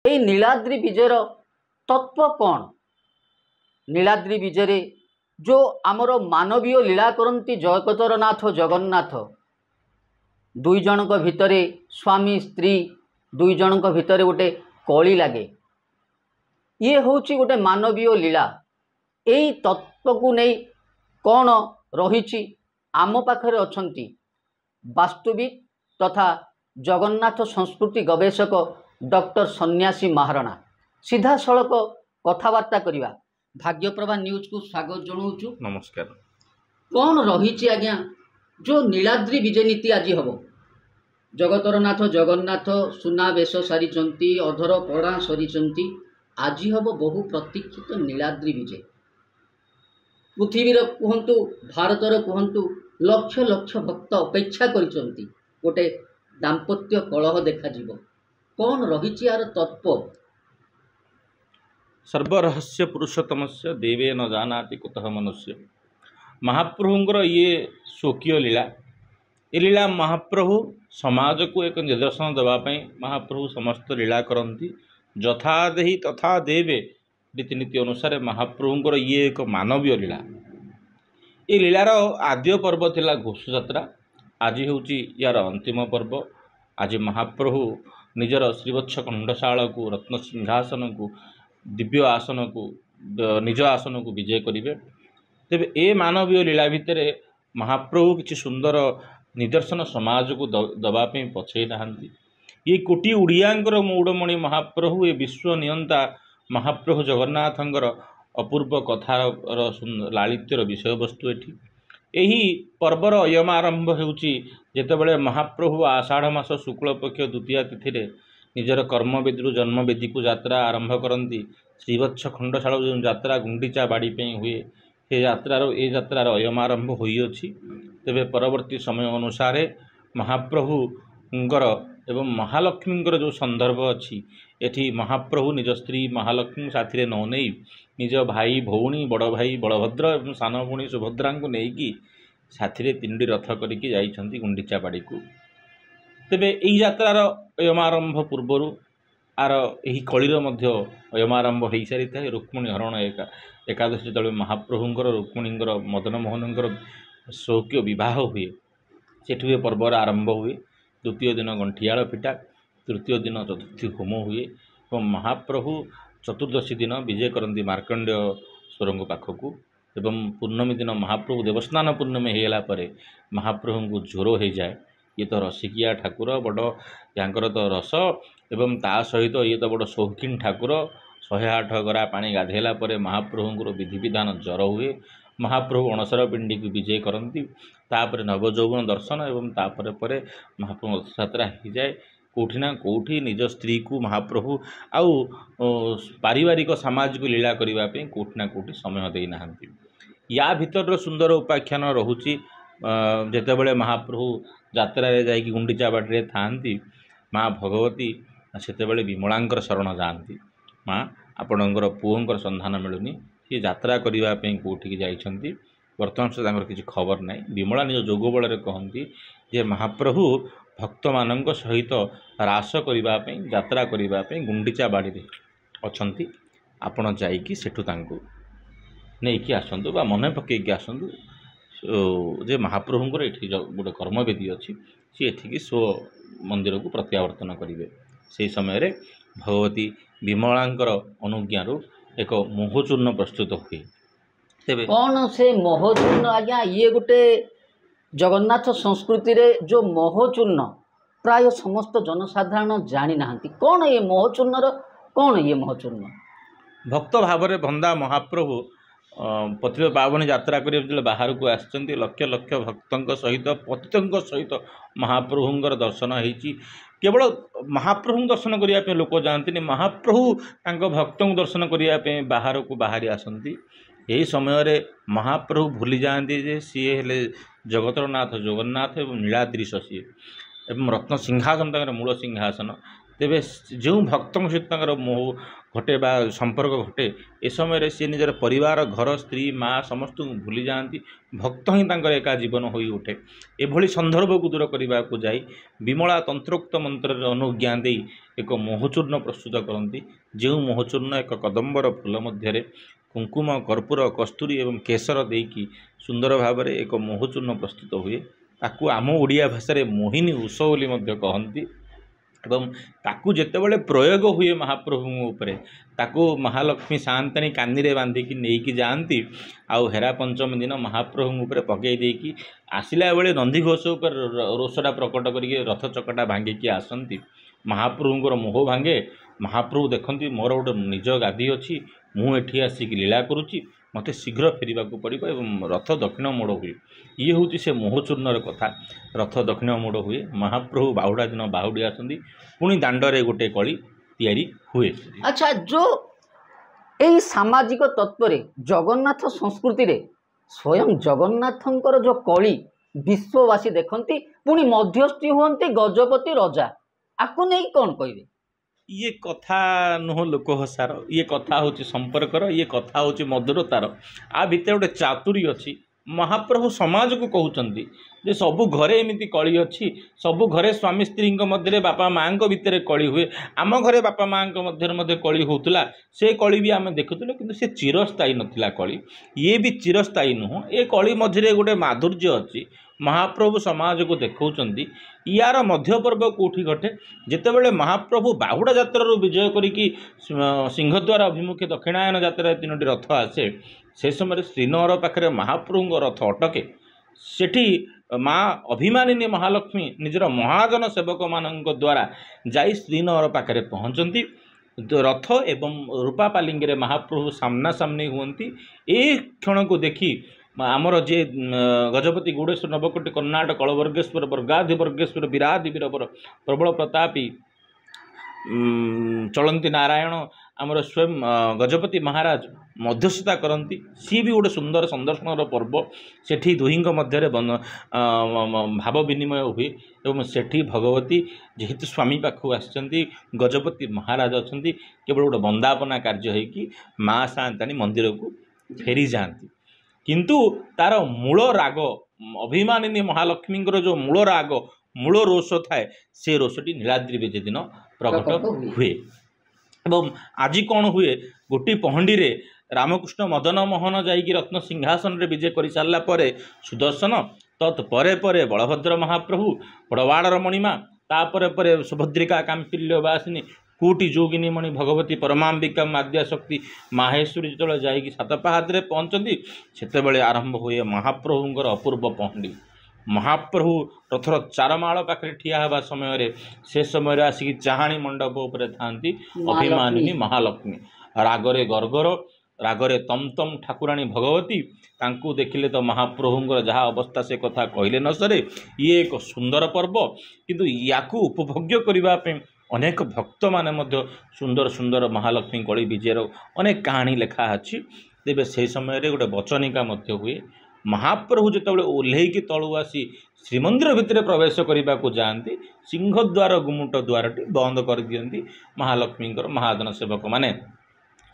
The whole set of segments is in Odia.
ये नीलाद्रि विजयर तत्व कौन? नीलाद्रि विजय जो आमर मानवीय लीला करती जगतर नाथ जगन्नाथ दुई जनक भितर स्वामी स्त्री दुई जनक भितर गोटे कली लगे। ये हूँ गोटे मानवीय लीला। यही तत्व को नहीं कौन रही आम पाखरे अच्छी वास्तुविद तथा जगन्नाथ संस्कृति गवेषक डॉक्टर सन्यासी महाराणा सीधा सड़क कथबार्ता करवा। भाग्यप्रभा न्यूज को स्वागत जनाऊँ। नमस्कार। कौन रही आज्ञा जो नीलाद्रि विजय नीति आज हम जगतर नाथ जगन्नाथ सुनावेश सारी अधर पड़ा सरी आज हम बहु प्रतीक्षित नीलाद्रि विजय पृथ्वीर कहतु भारतर कहतु लक्ष लक्ष भक्त अपेक्षा करिसंती गोटे दाम्पत्य कलह देखा जीव। कौन रही यार तत्व? सर्वरहस्य पुरुषोत्तमस्य देवे न जानाति कुतः मनुष्य। महाप्रभुंकर ये स्वकीय लीला। ये लीला महाप्रभु समाज को एक निदर्शन देवाई महाप्रभु समस्त लीला करती। यथा देहि तथा देवे रीतिनीति अनुसार महाप्रभुंकर ये एक मानवीय लीला। ये लीलार आद्य पर्व थिला घोष यात्रा। आज हूँ यार अंतिम पर्व। आज महाप्रभु निजर श्रीवत्स कंठशाला को रत्न सिंहासन को दिव्य आसन को निज आसन को विजय करेंगे। तेबे ए मानवीय लीला भितर महाप्रभु किसी सुंदर निदर्शन समाज को दवाई पछे नहांती। ये कोटी उड़ियांकर मौड़मणि महाप्रभु ये विश्व नियंता महाप्रभु जगन्नाथंकर अपूर्व कथार लालित्यर विषय वस्तु एठी। यही पर्वर अयमारंभ होउची जेतेबेले महाप्रभु आषाढ़ मास शुक्ल पक्ष द्वितीय तिथि रे निजर कर्मवेदी जन्मवेदी को यात्रा आरंभ करती। श्रीवत्स खंडशाला जो यात्रा गुंडीचा बाड़ी पे हुए से यात्रार अयमारंभ होइछि। तेबे परवर्ती समय अनुसार महाप्रभुंकर एवं महालक्ष्मींकर जो संदर्भ अच्छी एठी महाप्रभु निज स्त्री महालक्ष्मी साथी न नहीं निज भाई भौणी बड़ भाई बलभद्र एवं सान भौणी सुभद्रा को लेकिन साथी तीन रथ करके जाइछंती गुंडीचा बाड़ी को। तेबे यही यात्रार अयमारंभ पूर्वर आर यही कलीर मध्य अयमारंभ हो सारी था। रुक्मिणी हरण एकादशी तले महाप्रभुंकर रुक्मिणींकर मदन मोहनंकर स्वकीय विवाह हुए सेठु पर्वर आरंभ हुए। द्वितीय दिन गंठियाल फिटा, तृतीय दिन चतुर्थी होम हुए और महाप्रभु चतुर्दशी दिन विजय करती मार्कंडेय स्वरंग पाखक एवं पूर्णमी दिन महाप्रभु देवस्नान पूर्णमी होगा पर महाप्रभु को ज्वर हो जाए। ये तो रसिकिया ठाकुर बड़ यांकर तो रस एवं ता सहित ये तो बड़ शौकीन ठाकुर 108 गरा पानी गाधेला पर महाप्रभु विधि विधान ज्वर हुए। महाप्रभु अणसर पिंडी को विजय करती। तापर नवजौवन दर्शन एवं तापर पर महाप्रभु रथयात्रा हो जाए। कौटिना कौटी निज स्त्री को महाप्रभु आउ पारिवारिक सामाजिक लीला करने कौटिना कौटी समय देना। या भीतर सुंदर उपाख्यान रोचे जितेबले महाप्रभु यात्रा जा गुंडीचा बाटी थांती माँ भगवती सेतेबले विमलांकर शरण जाती। माँ आपणकर पुओंकर संधान मिलूनी सी यात्रा करने कौटी जाइछंती। वर्तमान से किसी खबर ना। विमला निज जोग बल कहती जे महाप्रभु भक्त मान सहित रास करने यात्रा करने गुंडीचा बाड़ी अच्छी। आपण जाइकी सेठू नहीं आसतु बा मन पकईकी आसतु जे महाप्रभुंर ये गोटे कर्मवेदी अच्छी सी एठिकी स्व मंदिर को प्रत्यावर्तन करेंगे। से समय रे भगवती विमलांकर अनुज्ञारू एक मोहचूर्ण प्रस्तुत हुए। तेबे कौन से मोहचूर्ण आज्ञा? ये गोटे जगन्नाथ संस्कृति रे जो मोहचूर्ण प्राय समस्त जनसाधारण जानी नाहंती। कौन ये मोहचूर्ण कौन ये मोहचूर्ण? भक्त भाव में बंदा महाप्रभु पतित पावन यात्रा कर बाहर को आसचंती। लक्ष लक्ष भक्तों सहित पतितों सहित महाप्रभुंर दर्शन होती। केवल महाप्रभु दर्शन करने लोक जाती। महाप्रभु भक्तों दर्शन करने बाहर को बाहरी आसती। यही समय रे महाप्रभु भूली जाती जे सी हेले जगतर नाथ जगन्नाथ एवं नीलाद्रीश सी एवं रत्न सिंहासन मूल सिंहासन। तेबे जो भक्तों सहित मोह घटे बा संपर्क घटे ए समय सी निजर परिवार घर स्त्री माँ समस्त भूली जाती। भक्त ही एका जीवन हो उठे। एभली संदर्भ को दूर करने को जाई विमला तंत्रोक्त मंत्र अनुज्ञा दे ଏକ ମୋହଚୂର୍ଣ୍ଣ ପ୍ରସ୍ତୁତ କରନ୍ତି। ଯେଉଁ ମୋହଚୂର୍ଣ୍ଣ ଏକ କଦମ୍ବର ଫୁଲ ମଧ୍ୟରେ କୁଙ୍କୁମ, କର୍ପୂର, କସ୍ତୁରୀ ଏବଂ କେଶର ଦେଇକି ସୁନ୍ଦର ଭାବରେ ଏକ ମୋହଚୂର୍ଣ୍ଣ ପ୍ରସ୍ତୁତ ହୁଏ। ତାକୁ ଆମ ଓଡ଼ିଆ ଭାଷାରେ ମୋହିନୀ ଉଷ ବୋଲି ମଧ୍ୟ କହନ୍ତି। ଏବଂ ତାକୁ ଯେତେବେଳେ ପ୍ରୟୋଗ ହୁଏ ମହାପ୍ରଭୁଙ୍କ ଉପରେ, ତାକୁ ମହାଲକ୍ଷ୍ମୀ ସାଆନ୍ତାଣୀ କାନିରେ ବାନ୍ଧିକି ନେଇକି ଯାଆନ୍ତି। ଆଉ ହେରା ପଞ୍ଚମୀ ଦିନ ମହାପ୍ରଭୁଙ୍କ ଉପରେ ପକାଇ ଦେଇକି ଆସିଲା ବେଳେ ନନ୍ଦିଘୋଷ ଉପରେ ରୋଷଟା ପ୍ରକଟ କରିକି ରଥ ଚକଟା ଭାଙ୍ଗିକି ଆସନ୍ତି। ମହାପ୍ରଭୁଙ୍କର ମୋହ ଭାଙ୍ଗେ। ମହାପ୍ରଭୁ ଦେଖନ୍ତି ମୋର ଗୋଟେ ନିଜ ଗାଦି ଅଛି, ମୁଁ ଏଠି ଆସିକି ଲୀଳା କରୁଛି, ମୋତେ ଶୀଘ୍ର ଫେରିବାକୁ ପଡ଼ିବ ଏବଂ ରଥ ଦକ୍ଷିଣ ମୋଡ଼ ହୁଏ। ଇଏ ହେଉଛି ସେ ମୋହଚୂର୍ଣ୍ଣର କଥା। ରଥ ଦକ୍ଷିଣ ମୋଡ଼ ହୁଏ, ମହାପ୍ରଭୁ ବାହୁଡ଼ା ଦିନ ବାହୁଡ଼ି ଆସନ୍ତି, ପୁଣି ଦାଣ୍ଡରେ ଗୋଟେ କଳି ତିଆରି ହୁଏ। ଆଚ୍ଛା, ଯେଉଁ এই ସାମାଜିକ ତତ୍ତ୍ୱରେ ଜଗନ୍ନାଥ ସଂସ୍କୃତିରେ ସ୍ୱୟଂ ଜଗନ୍ନାଥଙ୍କର ଯେଉଁ କଳି ବିଶ୍ୱବାସୀ ଦେଖନ୍ତି, ପୁଣି ମଧ୍ୟସ୍ଥି ହୁଅନ୍ତି ଗଜପତି ରଜା, ଆକୁ ନେଇ କ'ଣ କହିବେ? ଇଏ କଥା ନୁହଁ ଲୋକ ହସାର, ଇଏ କଥା ହେଉଛି ସମ୍ପର୍କର, ଇଏ କଥା ହେଉଛି ମଧୁରତାର। ଆ ଭିତରେ ଗୋଟେ ଚାତୁରୀ ଅଛି। ମହାପ୍ରଭୁ ସମାଜକୁ କହୁଛନ୍ତି ଯେ ସବୁ ଘରେ ଏମିତି କଳି ଅଛି, ସବୁ ଘରେ ସ୍ୱାମୀ ସ୍ତ୍ରୀଙ୍କ ମଧ୍ୟରେ, ବାପା ମାଆଙ୍କ ଭିତରେ କଳି ହୁଏ। ଆମ ଘରେ ବାପା ମାଆଙ୍କ ମଧ୍ୟରେ ମଧ୍ୟ କଳି ହେଉଥିଲା, ସେ କଳି ବି ଆମେ ଦେଖୁଥିଲୁ, କିନ୍ତୁ ସେ ଚିରସ୍ଥାୟୀ ନଥିଲା କଳି। ଇଏ ବି ଚିରସ୍ଥାୟୀ ନୁହଁ। ଏ କଳି ମଝିରେ ଗୋଟେ ମାଧୁର୍ଯ୍ୟ ଅଛି। ମହାପ୍ରଭୁ ସମାଜକୁ ଦେଖାଉଛନ୍ତି। ୟାର ମଧ୍ୟପର୍ବ କେଉଁଠି ଘଟେ? ଯେତେବେଳେ ମହାପ୍ରଭୁ ବାହୁଡ଼ା ଯାତ୍ରାରୁ ବିଜୟ କରିକି ସିଂହଦ୍ୱାର ଅଭିମୁଖେ ଦକ୍ଷିଣାୟନ ଯାତ୍ରାରେ 3ଟି ରଥ ଆସେ, ସେ ସମୟରେ ଶ୍ରୀନଗର ପାଖରେ ମହାପ୍ରଭୁଙ୍କ ରଥ ଅଟକେ। ସେଠି ମା ଅଭିମାନିନୀ ମହାଲକ୍ଷ୍ମୀ ନିଜର ମହାଜନ ସେବକମାନଙ୍କ ଦ୍ୱାରା ଯାଇ ଶ୍ରୀନଗର ପାଖରେ ପହଞ୍ଚନ୍ତି। ରଥ ଏବଂ ରୂପା ପାଲିଙ୍ଗିରେ ମହାପ୍ରଭୁ ସାମ୍ନାସାମ୍ନି ହୁଅନ୍ତି। ଏ କ୍ଷଣକୁ ଦେଖି ଆମର ଯିଏ ଗଜପତି ଗୌଡ଼େଶ୍ୱର ନବକୋଟି କର୍ଣ୍ଣାଟ କଳବର୍ଗେଶ୍ୱର ବର୍ଗାଧି ବର୍ଗେଶ୍ୱର ବିରାଧି ବୀରବର ପ୍ରବଳ ପ୍ରତାପୀ ଚଳନ୍ତି ନାରାୟଣ ଆମର ସ୍ୱୟଂ ଗଜପତି ମହାରାଜ ମଧ୍ୟସ୍ଥତା କରନ୍ତି। ସିଏ ବି ଗୋଟେ ସୁନ୍ଦର ସନ୍ଦର୍ଶନର ପର୍ବ। ସେଠି ଦୁହିଁଙ୍କ ମଧ୍ୟରେ ଭାବ ବିନିମୟ ହୁଏ ଏବଂ ସେଠି ଭଗବତୀ ଯେହେତୁ ସ୍ୱାମୀ ପାଖକୁ ଆସିଛନ୍ତି, ଗଜପତି ମହାରାଜ ଅଛନ୍ତି, କେବଳ ଗୋଟେ ବନ୍ଦାପନା କାର୍ଯ୍ୟ ହେଇକି ମା ସାଆନ୍ତାଣୀ ମନ୍ଦିରକୁ ଫେରିଯାଆନ୍ତି। କିନ୍ତୁ ତାର ମୂଳ ରାଗ, ଅଭିମାନିନୀ ମହାଲକ୍ଷ୍ମୀଙ୍କର ଯେଉଁ ମୂଳ ରାଗ, ମୂଳ ରୋଷ ଥାଏ, ସେ ରୋଷଟି ନୀଳାଦ୍ରି ବିଜେ ଦିନ ପ୍ରକଟ ହୁଏ। ଏବଂ ଆଜି କ'ଣ ହୁଏ? ଗୋଟି ପହଣ୍ଡିରେ ରାମକୃଷ୍ଣ ମଦନ ମୋହନ ଯାଇକି ରତ୍ନ ସିଂହାସନରେ ବିଜେ କରିସାରିଲା ପରେ ସୁଦର୍ଶନ, ତତ୍ ପରେ ପରେ ବଳଭଦ୍ର ମହାପ୍ରଭୁ, ବଡ଼ବାଡ଼ର ମଣିମା, ତାପରେ ପରେ ସୁଭଦ୍ରିକା କାମ୍ପିଲ୍ୟ ବାସିନୀ, କୋଟି ଯୋଗିନୀ ମଣି ଭଗବତୀ ପରମାମ୍ବିକା ମାଦ୍ୟାଶକ୍ତି ମାହେଶ୍ୱରୀ ଯେତେବେଳେ ଯାଇକି ସାତ ପାହାଚରେ ପହଞ୍ଚନ୍ତି, ସେତେବେଳେ ଆରମ୍ଭ ହୁଏ ମହାପ୍ରଭୁଙ୍କର ଅପୂର୍ବ ପହଣ୍ଡି। ମହାପ୍ରଭୁ ରଥର ଚାରମାଳ ପାଖରେ ଠିଆ ହେବା ସମୟରେ, ସେ ସମୟରେ ଆସିକି ଚାହାଣୀ ମଣ୍ଡପ ଉପରେ ଥାନ୍ତି ଅଭିମାନିନୀ ମହାଲକ୍ଷ୍ମୀ। ରାଗରେ ଗର୍ଗର, ରାଗରେ ତମ୍ ତମ୍ ଠାକୁରାଣୀ ଭଗବତୀ। ତାଙ୍କୁ ଦେଖିଲେ ତ ମହାପ୍ରଭୁଙ୍କର ଯାହା ଅବସ୍ଥା ସେ କଥା କହିଲେ ନ ସରେ। ଇଏ ଏକ ସୁନ୍ଦର ପର୍ବ, କିନ୍ତୁ ୟାକୁ ଉପଭୋଗ୍ୟ କରିବା ପାଇଁ ଅନେକ ଭକ୍ତମାନେ ମଧ୍ୟ ସୁନ୍ଦର ସୁନ୍ଦର ମହାଲକ୍ଷ୍ମୀ କଳି ବିଜୟର ଅନେକ କାହାଣୀ ଲେଖା ଅଛି। ତେବେ ସେହି ସମୟରେ ଗୋଟେ ବଚନିକା ମଧ୍ୟ ହୁଏ। ମହାପ୍ରଭୁ ଯେତେବେଳେ ଓହ୍ଲେଇକି ତଳୁ ଆସି ଶ୍ରୀମନ୍ଦିର ଭିତରେ ପ୍ରବେଶ କରିବାକୁ ଯାଆନ୍ତି, ସିଂହଦ୍ୱାର ଗୁମୁଟ ଦ୍ୱାରଟି ବନ୍ଦ କରିଦିଅନ୍ତି ମହାଲକ୍ଷ୍ମୀଙ୍କର ମହାଜନ ସେବକମାନେ।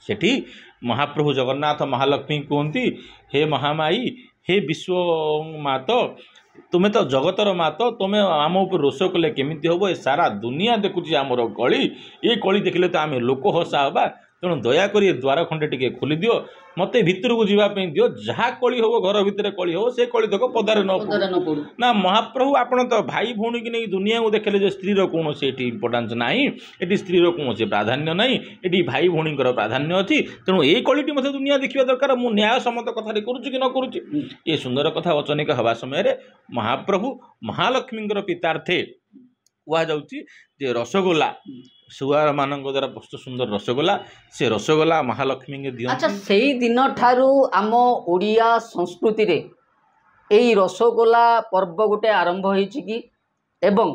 ସେଠି ମହାପ୍ରଭୁ ଜଗନ୍ନାଥ ମହାଲକ୍ଷ୍ମୀ କୁହନ୍ତି, ହେ ମହାମାଇ, ହେ ବିଶ୍ୱ ମାତ, ତୁମେ ତ ଜଗତର ମାତ, ତୁମେ ଆମ ଉପରେ ରୋଷ କଲେ କେମିତି ହେବ? ଏ ସାରା ଦୁନିଆ ଦେଖୁଛି ଆମର କଳି, ଏ କଳି ଦେଖିଲେ ତ ଆମେ ଲୋକ ହସା ହେବା। ତେଣୁ ଦୟାକରି ଏ ଦ୍ୱାର ଖଣ୍ଡେ ଟିକେ ଖୋଲିଦିଅ, ମୋତେ ଭିତରକୁ ଯିବା ପାଇଁ ଦିଅ। ଯାହା କଳି ହେବ, ଘର ଭିତରେ କଳି ହେବ, ସେ କଳି ତକ ପଦାରେ ନ ପଡ଼ୁ। ନା ମହାପ୍ରଭୁ, ଆପଣ ତ ଭାଇ ଭଉଣୀକି ନେଇ ଦୁନିଆକୁ ଦେଖିଲେ ଯେ ସ୍ତ୍ରୀର କୌଣସି ଏଠି ଇମ୍ପୋର୍ଟାନ୍ସ ନାହିଁ, ଏଠି ସ୍ତ୍ରୀର କୌଣସି ପ୍ରାଧାନ୍ୟ ନାହିଁ, ଏଠି ଭାଇ ଭଉଣୀଙ୍କର ପ୍ରାଧାନ୍ୟ ଅଛି। ତେଣୁ ଏଇ କଳିଟି ମୋତେ ଦୁନିଆ ଦେଖିବା ଦରକାର। ମୁଁ ନ୍ୟାୟସம்மତ କଥାରେ କରୁଛି କି ନ କରୁଛି? ଏ ସୁନ୍ଦର କଥା ବଚନିକା ହେବା ସମୟରେ ମହାପ୍ରଭୁ ମହାଲକ୍ଷ୍ମୀଙ୍କର ପିତାର୍ଥେ କୁହାଯାଉଛି ଯେ ରସଗୋଲା, ସୁଆରମାନଙ୍କ ଦ୍ୱାରା ପ୍ରସ୍ତୁତ ସୁନ୍ଦର ରସଗୋଲା, ସେ ରସଗୋଲା ମହାଲକ୍ଷ୍ମୀଙ୍କୁ ଦିଅନ୍ତି। ଆଚ୍ଛା, ସେଇ ଦିନଠାରୁ ଆମ ଓଡ଼ିଆ ସଂସ୍କୃତିରେ ଏଇ ରସଗୋଲା ପର୍ବ ଗୋଟେ ଆରମ୍ଭ ହେଇଛି କି? ଏବଂ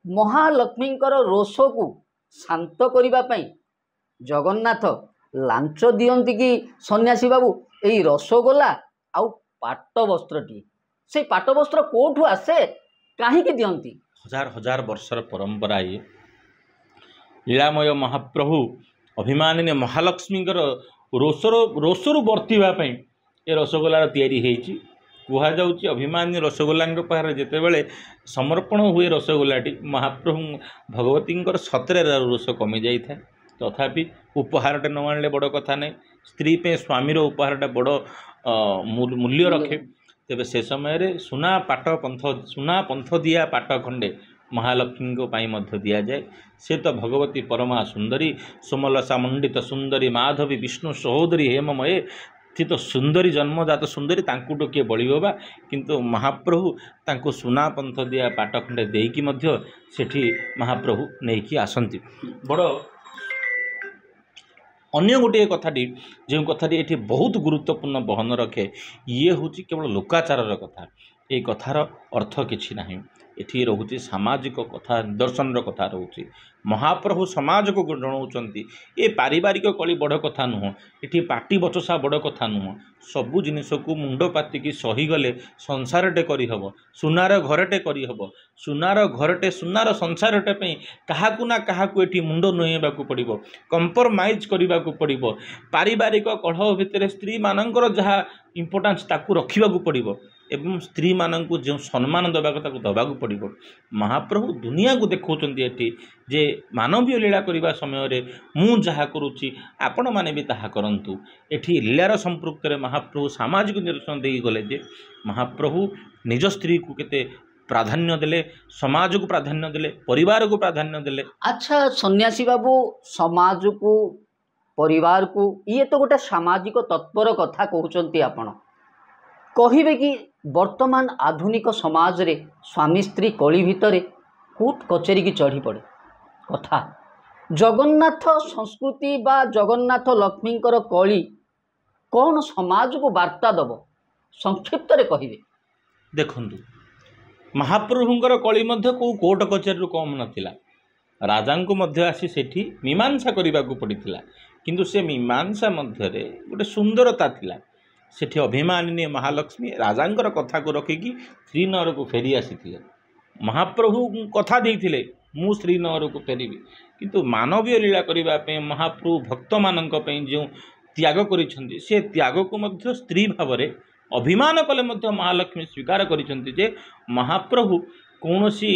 ମହାଲକ୍ଷ୍ମୀଙ୍କର ରୋଷକୁ ଶାନ୍ତ କରିବା ପାଇଁ ଜଗନ୍ନାଥ ଲାଞ୍ଚ ଦିଅନ୍ତି କି ସନ୍ନ୍ୟାସୀ ବାବୁ? ଏଇ ରସଗୋଲା ଆଉ ପାଟ ବସ୍ତ୍ରଟିଏ, ସେଇ ପାଟ ବସ୍ତ୍ର କେଉଁଠୁ ଆସେ, କାହିଁକି ଦିଅନ୍ତି? ହଜାର ହଜାର ବର୍ଷର ପରମ୍ପରା। ଇଏ ଲୀଳାମୟ ମହାପ୍ରଭୁ ଅଭିମାନିନୀ ମହାଲକ୍ଷ୍ମୀଙ୍କର ରୋଷରୁ ବର୍ତ୍ତିବା ପାଇଁ ଏ ରସଗୋଲାର ତିଆରି ହେଇଛି। କୁହାଯାଉଛି ଅଭିମାନୀ ରସଗୋଲାଙ୍କ ପାଖରେ ଯେତେବେଳେ ସମର୍ପଣ ହୁଏ ରସଗୋଲାଟି ମହାପ୍ରଭୁ ଭଗବତୀଙ୍କର ସତରେ ରୋଷ କମିଯାଇଥାଏ। ତଥାପି ଉପହାରଟେ ନ ଆଣିଲେ ବଡ଼ କଥା ନାହିଁ। ସ୍ତ୍ରୀ ପାଇଁ ସ୍ୱାମୀର ଉପହାରଟା ବଡ଼ ମୂଲ୍ୟ ରଖେ। ତେବେ ସେ ସମୟରେ ସୁନା ପନ୍ଥ ଦିଆ ପାଟ ଖଣ୍ଡେ ମହାଲକ୍ଷ୍ମୀଙ୍କ ପାଇଁ ମଧ୍ୟ ଦିଆଯାଏ। ସେ ତ ଭଗବତୀ ପରମା ସୁନ୍ଦରୀ, ସୋମଲସା ମଣ୍ଡିତ ସୁନ୍ଦରୀ, ମାଧବୀ ବିଷ୍ଣୁ ସହୋଦରୀ ହେମମୟେ, ସେ ତ ସୁନ୍ଦରୀ ଜନ୍ମଜାତ ସୁନ୍ଦରୀ, ତାଙ୍କୁ କିଏ ବଳିବ ବା। କିନ୍ତୁ ମହାପ୍ରଭୁ ତାଙ୍କୁ ସୁନା ପନ୍ଥ ଦିଆ ପାଟ ଖଣ୍ଡେ ଦେଇକି ମଧ୍ୟ ସେଠି ମହାପ୍ରଭୁ ନେଇକି ଆସନ୍ତି। ବଡ଼ ଅନ୍ୟ ଗୋଟିଏ କଥାଟି, ଯେଉଁ କଥାଟି ଏଠି ବହୁତ ଗୁରୁତ୍ୱପୂର୍ଣ୍ଣ ବହନ ରଖେ, ଇଏ ହେଉଛି କେବଳ ଲୋକାଚାରର କଥା। এই କଥାର ଅର୍ଥ କିଛି ନାହିଁ। ଏଠି ରହୁଛି ସାମାଜିକ କଥା, ନିଦର୍ଶନର କଥା ରହୁଛି। ମହାପ୍ରଭୁ ସମାଜକୁ ଜଣାଉଛନ୍ତି ଏ ପାରିବାରିକ କଳି ବଡ଼ କଥା ନୁହଁ, ଏଠି ପାଟି ବଚସା ବଡ଼ କଥା ନୁହଁ। ସବୁ ଜିନିଷକୁ ମୁଣ୍ଡ ପାତିକି ସହିଗଲେ ସଂସାରଟେ କରିହେବ, ସୁନାର ଘରଟେ କରିହେବ। ସୁନାର ଘରଟେ, ସୁନାର ସଂସାରଟେ ପାଇଁ କାହାକୁ ନା କାହାକୁ ଏଠି ମୁଣ୍ଡ ନୁଆଇବାକୁ ପଡ଼ିବ, କମ୍ପ୍ରମାଇଜ୍ କରିବାକୁ ପଡ଼ିବ। ପାରିବାରିକ କଳହ ଭିତରେ ସ୍ତ୍ରୀମାନଙ୍କର ଯାହା ଇମ୍ପୋର୍ଟାନ୍ସ ତାକୁ ରଖିବାକୁ ପଡ଼ିବ ଏବଂ ସ୍ତ୍ରୀମାନଙ୍କୁ ଯେଉଁ ସମ୍ମାନ ଦେବା କଥା ତାକୁ ଦେବାକୁ ପଡ଼ିବ। ମହାପ୍ରଭୁ ଦୁନିଆକୁ ଦେଖାଉଛନ୍ତି ଏଠି ଯେ ମାନବୀୟ ଲୀଳା କରିବା ସମୟରେ ମୁଁ ଯାହା କରୁଛି ଆପଣମାନେ ବି ତାହା କରନ୍ତୁ। ଏଠି ଲୀଳାର ସମ୍ପୃକ୍ତରେ ମହାପ୍ରଭୁ ସାମାଜିକ ନିଦର୍ଶନ ଦେଇଗଲେ ଯେ ମହାପ୍ରଭୁ ନିଜ ସ୍ତ୍ରୀକୁ କେତେ ପ୍ରାଧାନ୍ୟ ଦେଲେ, ସମାଜକୁ ପ୍ରାଧାନ୍ୟ ଦେଲେ, ପରିବାରକୁ ପ୍ରାଧାନ୍ୟ ଦେଲେ। ଆଚ୍ଛା ସନ୍ନ୍ୟାସୀ ବାବୁ, ସମାଜକୁ, ପରିବାରକୁ, ଇଏ ତ ଗୋଟେ ସାମାଜିକ ତତ୍ପର କଥା କହୁଛନ୍ତି ଆପଣ। କହିବେ କି ବର୍ତ୍ତମାନ ଆଧୁନିକ ସମାଜରେ ସ୍ୱାମୀ ସ୍ତ୍ରୀ କଳି ଭିତରେ କୋର୍ଟ କଚେରୀକି ଚଢ଼ି ପଡ଼େ କଥା। ଜଗନ୍ନାଥ ସଂସ୍କୃତି ବା ଜଗନ୍ନାଥ ଲକ୍ଷ୍ମୀଙ୍କର କଳି କ'ଣ ସମାଜକୁ ବାର୍ତ୍ତା ଦେବ, ସଂକ୍ଷିପ୍ତରେ କହିବେ? ଦେଖନ୍ତୁ, ମହାପ୍ରଭୁଙ୍କର କଳି ମଧ୍ୟ କେଉଁ କୋର୍ଟ କଚେରୀରୁ କମ୍ ନଥିଲା। ରାଜାଙ୍କୁ ମଧ୍ୟ ଆସି ସେଠି ମୀମାଂସା କରିବାକୁ ପଡ଼ିଥିଲା। କିନ୍ତୁ ସେ ମୀମାଂସା ମଧ୍ୟରେ ଗୋଟେ ସୁନ୍ଦରତା ଥିଲା। ସେଠି ଅଭିମାନିନୀ ମହାଲକ୍ଷ୍ମୀ ରାଜାଙ୍କର କଥାକୁ ରଖିକି ଶ୍ରୀନଗରକୁ ଫେରି ଆସିଥିଲେ। ମହାପ୍ରଭୁ କଥା ଦେଇଥିଲେ ମୁଁ ଶ୍ରୀନଗରକୁ ଫେରିବି, କିନ୍ତୁ ମାନବୀୟ ଲୀଳା କରିବା ପାଇଁ ମହାପ୍ରଭୁ ଭକ୍ତମାନଙ୍କ ପାଇଁ ଯେଉଁ ତ୍ୟାଗ କରିଛନ୍ତି, ସେ ତ୍ୟାଗକୁ ମଧ୍ୟ ସ୍ତ୍ରୀ ଭାବରେ ଅଭିମାନ କଲେ ମଧ୍ୟ ମହାଲକ୍ଷ୍ମୀ ସ୍ୱୀକାର କରିଛନ୍ତି ଯେ ମହାପ୍ରଭୁ କୌଣସି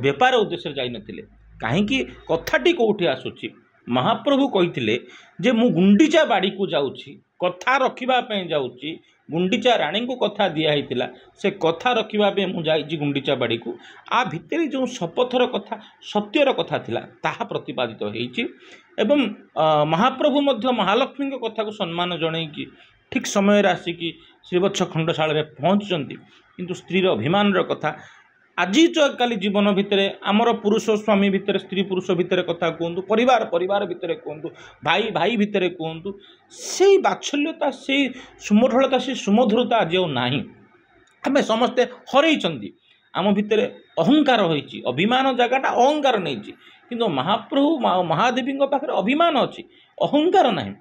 ବେପାର ଉଦ୍ଦେଶ୍ୟରେ ଯାଇନଥିଲେ। କାହିଁକି କଥାଟି କେଉଁଠି ଆସୁଛି? ମହାପ୍ରଭୁ କହିଥିଲେ ଯେ ମୁଁ ଗୁଣ୍ଡିଚା ବାଡ଼ିକୁ ଯାଉଛି, କଥା ରଖିବା ପାଇଁ ଯାଉଛି। ଗୁଣ୍ଡିଚା ରାଣୀଙ୍କୁ କଥା ଦିଆହେଇଥିଲା, ସେ କଥା ରଖିବା ପାଇଁ ମୁଁ ଯାଇଛି ଗୁଣ୍ଡିଚା ବାଡ଼ିକୁ। ଆ ଭିତରେ ଯେଉଁ ଶପଥର କଥା, ସତ୍ୟର କଥା ଥିଲା, ତାହା ପ୍ରତିପାଦିତ ହେଇଛି। ଏବଂ ମହାପ୍ରଭୁ ମଧ୍ୟ ମହାଲକ୍ଷ୍ମୀଙ୍କ କଥାକୁ ସମ୍ମାନ ଜଣାଇକି ଠିକ୍ ସମୟରେ ଆସିକି ଶ୍ରୀବତ୍ସ ଖଣ୍ଡଶାଳରେ ପହଞ୍ଚିଛନ୍ତି। କିନ୍ତୁ ସ୍ତ୍ରୀର ଅଭିମାନର କଥା ଆଜି କାଲି ଜୀବନ ଭିତରେ ଆମର ପୁରୁଷ ସ୍ୱାମୀ ଭିତରେ, ସ୍ତ୍ରୀ ପୁରୁଷ ଭିତରେ କଥା କୁହନ୍ତୁ, ପରିବାର ଭିତରେ କୁହନ୍ତୁ, ଭାଇ ଭିତରେ କୁହନ୍ତୁ, ସେଇ ବାତ୍ସଲ୍ୟତା, ସେଇ ସୁମଧୁରତା, ସେଇ ସୁମଧୁରତା ଆଜି ଆଉ ନାହିଁ। ଆମେ ସମସ୍ତେ ହରେଇଛନ୍ତି। ଆମ ଭିତରେ ଅହଙ୍କାର ହୋଇଛି, ଅଭିମାନ ଜାଗାଟା ଅହଙ୍କାର ନେଇଛି। କିନ୍ତୁ ମହାପ୍ରଭୁ ମହାଦେବୀଙ୍କ ପାଖରେ ଅଭିମାନ ଅଛି, ଅହଙ୍କାର ନାହିଁ।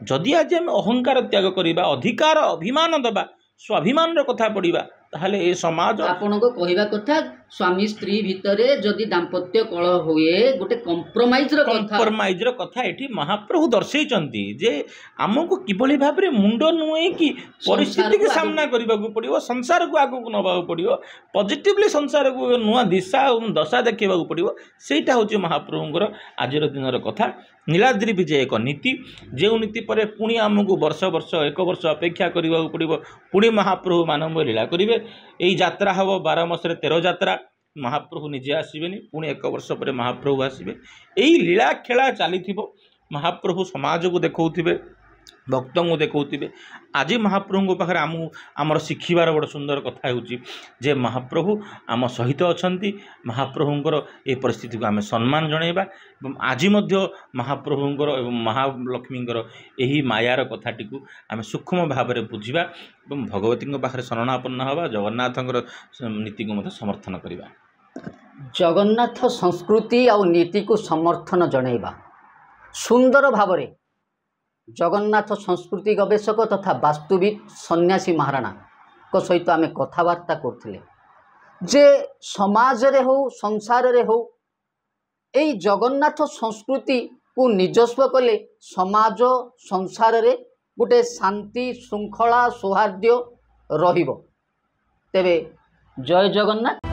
ଯଦି ଆଜି ଆମେ ଅହଙ୍କାର ତ୍ୟାଗ କରିବା, ଅଧିକାର ଅଭିମାନ ଦେବା, ସ୍ୱାଭିମାନର କଥା ପଡ଼ିବା, ତାହେଲେ ଏ ସମାଜ। ଆପଣଙ୍କ କହିବା କଥା ସ୍ୱାମୀ ସ୍ତ୍ରୀ ଭିତରେ ଯଦି ଦାମ୍ପତ୍ୟ କଳହ ହୁଏ, ଗୋଟେ କମ୍ପ୍ରମାଇଜ୍ର କଥା ଏଠି ମହାପ୍ରଭୁ ଦର୍ଶେଇଛନ୍ତି ଯେ ଆମକୁ କିଭଳି ଭାବରେ ମୁଣ୍ଡ ନୁଆଇକି ପରିସ୍ଥିତିକୁ ସାମ୍ନା କରିବାକୁ ପଡ଼ିବ, ସଂସାରକୁ ଆଗକୁ ନେବାକୁ ପଡ଼ିବ, ପଜିଟିଭଲି ସଂସାରକୁ ନୂଆ ଦିଶା ଆଉ ଦଶା ଦେଖାଇବାକୁ ପଡ଼ିବ। ସେଇଟା ହେଉଛି ମହାପ୍ରଭୁଙ୍କର ଆଜିର ଦିନର କଥା। ନୀଳାଦ୍ରି ବିଜେ ଏକ ନୀତି, ଯେଉଁ ନୀତି ପରେ ପୁଣି ଆମକୁ ବର୍ଷ 1 ବର୍ଷ ଅପେକ୍ଷା କରିବାକୁ ପଡ଼ିବ। ପୁଣି ମହାପ୍ରଭୁ ମାନବ ଲୀଳା କରିବେ। ଏଇ ଯାତ୍ରା ହେବ 12 ମାସରେ 13 ଯାତ୍ରା। ମହାପ୍ରଭୁ ନିଜେ ଆସିବେନି, ପୁଣି 1 ବର୍ଷ ପରେ ମହାପ୍ରଭୁ ଆସିବେ। ଏଇ ଲୀଳା ଖେଳା ଚାଲିଥିବ। ମହାପ୍ରଭୁ ସମାଜକୁ ଦେଖାଉଥିବେ, ଭକ୍ତଙ୍କୁ ଦେଖାଉଥିବେ। ଆଜି ମହାପ୍ରଭୁଙ୍କ ପାଖରେ ଆମର ଶିଖିବାର ବଡ଼ ସୁନ୍ଦର କଥା ହେଉଛି ଯେ ମହାପ୍ରଭୁ ଆମ ସହିତ ଅଛନ୍ତି। ମହାପ୍ରଭୁଙ୍କର ଏ ପରିସ୍ଥିତିକୁ ଆମେ ସମ୍ମାନ ଜଣାଇବା ଏବଂ ଆଜି ମଧ୍ୟ ମହାପ୍ରଭୁଙ୍କର ଏବଂ ମହାଲକ୍ଷ୍ମୀଙ୍କର ଏହି ମାୟାର କଥାଟିକୁ ଆମେ ସୂକ୍ଷ୍ମ ଭାବରେ ବୁଝିବା ଏବଂ ଭଗବତୀଙ୍କ ପାଖରେ ଶରଣାପନ୍ନ ହେବା, ଜଗନ୍ନାଥଙ୍କର ନୀତିକୁ ମଧ୍ୟ ସମର୍ଥନ କରିବା। ଜଗନ୍ନାଥ ସଂସ୍କୃତି ଆଉ ନୀତିକୁ ସମର୍ଥନ ଜଣାଇବା। ସୁନ୍ଦର ଭାବରେ ଜଗନ୍ନାଥ ସଂସ୍କୃତି ଗବେଷକ ତଥା ବାସ୍ତୁବିତ୍ ସନ୍ନ୍ୟାସୀ ମହାରାଣାଙ୍କ ସହିତ ଆମେ କଥାବାର୍ତ୍ତା କରୁଥିଲେ ଯେ ସମାଜରେ ହେଉ, ସଂସାରରେ ହେଉ, ଏଇ ଜଗନ୍ନାଥ ସଂସ୍କୃତିକୁ ନିଜସ୍ୱ କଲେ ସମାଜ ସଂସାରରେ ଗୋଟେ ଶାନ୍ତି, ଶୃଙ୍ଖଳା, ସୌହାର୍ଦ୍ଦ୍ୟ ରହିବ। ତେବେ ଜୟ ଜଗନ୍ନାଥ।